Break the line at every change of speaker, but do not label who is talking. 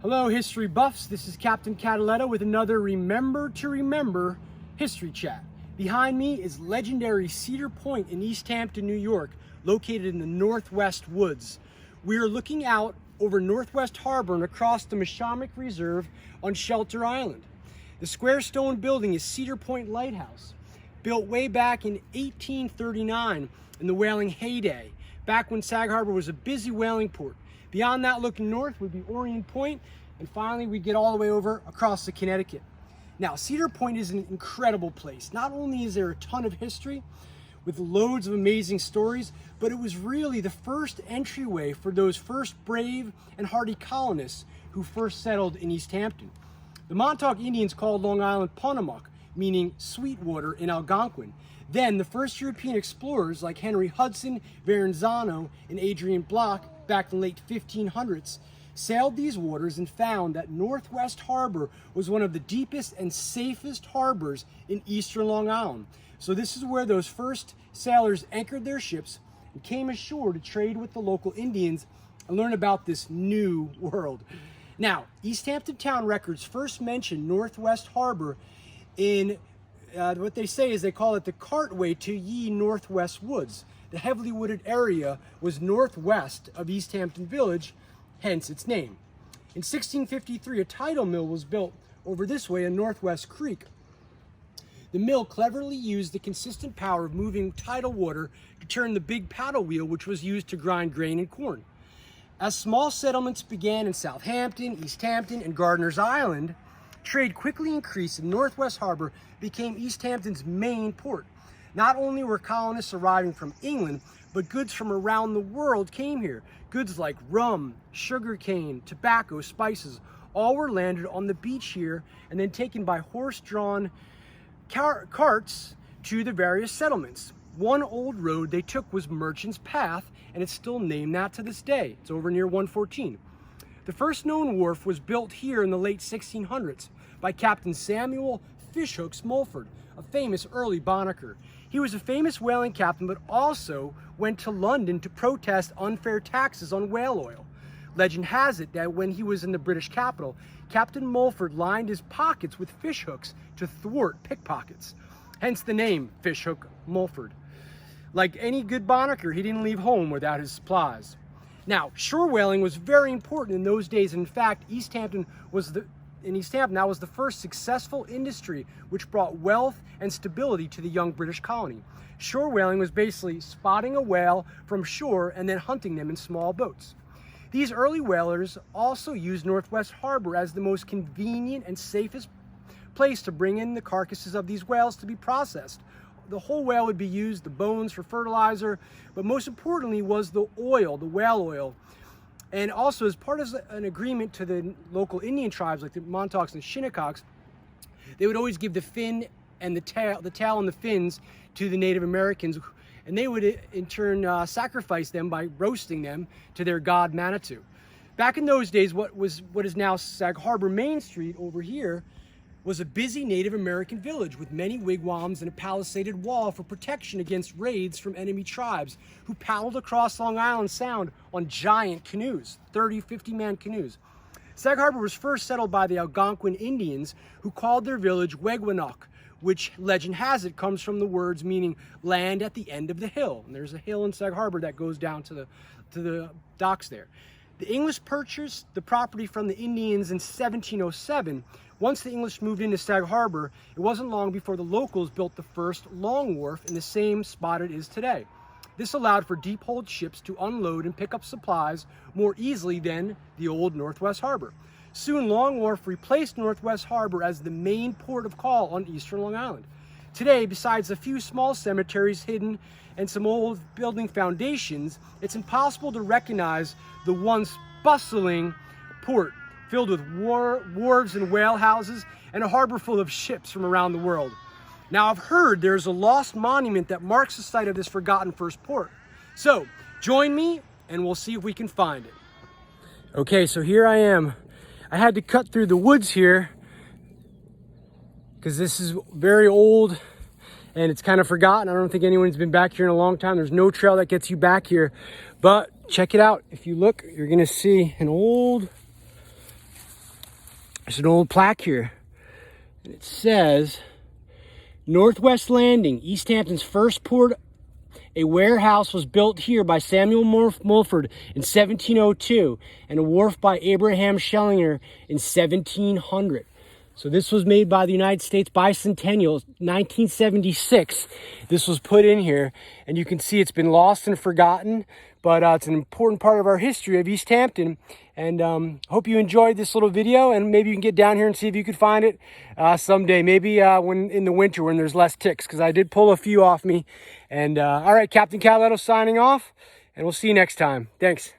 Hello, history buffs. This is Captain Cataletto with another Remember to Remember history chat. Behind me is legendary Cedar Point in East Hampton, New York, located in the Northwest Woods. We are looking out over Northwest Harbor and across the Mashonack Reserve on Shelter Island. The square stone building is Cedar Point Lighthouse, built way back in 1839 in the whaling heyday, back when Sag Harbor was a busy whaling port. Beyond that, looking north would be Orient Point, and finally we get all the way over across the Connecticut. Now, Cedar Point is an incredible place. Not only is there a ton of history with loads of amazing stories, but it was really the first entryway for those first brave and hardy colonists who first settled in East Hampton. The Montauk Indians called Long Island Ponomook, meaning Sweetwater in Algonquin. Then the first European explorers like Henry Hudson, Verrazano, and Adrian Block back in the late 1500s sailed these waters and found that Northwest Harbor was one of the deepest and safest harbors in eastern Long Island. So this is where those first sailors anchored their ships and came ashore to trade with the local Indians and learn about this new world. Now, East Hampton town records first mention Northwest Harbor in what they say is they call it the cartway to ye Northwest Woods. The heavily wooded area was northwest of East Hampton Village, hence its name. In 1653, a tidal mill was built over this way in Northwest Creek. The mill cleverly used the consistent power of moving tidal water to turn the big paddle wheel, which was used to grind grain and corn. As small settlements began in Southampton, East Hampton, and Gardiner's Island, trade quickly increased and Northwest Harbor became East Hampton's main port. Not only were colonists arriving from England, but goods from around the world came here. Goods like rum, sugarcane, tobacco, spices, all were landed on the beach here and then taken by horse-drawn carts to the various settlements. One old road they took was Merchant's Path, and it's still named that to this day. It's over near 114. The first known wharf was built here in the late 1600s by Captain Samuel Fishhooks Mulford, a famous early Bonnicker. He was a famous whaling captain, but also went to London to protest unfair taxes on whale oil. Legend has it that when he was in the British capital, Captain Mulford lined his pockets with fishhooks to thwart pickpockets. Hence the name Fishhook Mulford. Like any good Bonnicker, he didn't leave home without his supplies. Now, shore whaling was very important in those days. In fact, in East Hampton, that was the first successful industry which brought wealth and stability to the young British colony. Shore whaling was basically spotting a whale from shore and then hunting them in small boats. These early whalers also used Northwest Harbor as the most convenient and safest place to bring in the carcasses of these whales to be processed. The whole whale would be used, the bones for fertilizer, but most importantly was the oil, the whale oil. And also, as part of an agreement to the local Indian tribes like the Montauks and Shinnecocks, they would always give the fin and the tail and the fins to the Native Americans, and they would in turn sacrifice them by roasting them to their god Manitou. Back in those days, what is now Sag Harbor Main Street over here was a busy Native American village with many wigwams and a palisaded wall for protection against raids from enemy tribes who paddled across Long Island Sound on giant canoes, 30, 50-man canoes. Sag Harbor was first settled by the Algonquin Indians, who called their village Wegwanock, which legend has it comes from the words meaning land at the end of the hill. And there's a hill in Sag Harbor that goes down to the docks there. The English purchased the property from the Indians in 1707. Once the English moved into Sag Harbor, it wasn't long before the locals built the first long wharf in the same spot it is today. This allowed for deep-holed ships to unload and pick up supplies more easily than the old Northwest Harbor. Soon, Long Wharf replaced Northwest Harbor as the main port of call on eastern Long Island. Today, besides a few small cemeteries hidden and some old building foundations, it's impossible to recognize the once bustling port filled with wharves and whale houses and a harbor full of ships from around the world. Now, I've heard there's a lost monument that marks the site of this forgotten first port. So, join me and we'll see if we can find it. Okay, so here I am. I had to cut through the woods here because this is very old and it's kind of forgotten. I don't think anyone's been back here in a long time. There's no trail that gets you back here, but check it out. If you look, you're gonna see an old There's an old plaque here. And it says, Northwest Landing, East Hampton's first port. A warehouse was built here by Samuel Mulford in 1702 and a wharf by Abraham Schellinger in 1700. So this was made by the United States Bicentennial, 1976. This was put in here, and you can see it's been lost and forgotten, but it's an important part of our history of East Hampton. And hope you enjoyed this little video, and maybe you can get down here and see if you could find it someday. Maybe when in the winter when there's less ticks, because I did pull a few off me. And all right, Captain Cataletto signing off, and we'll see you next time. Thanks.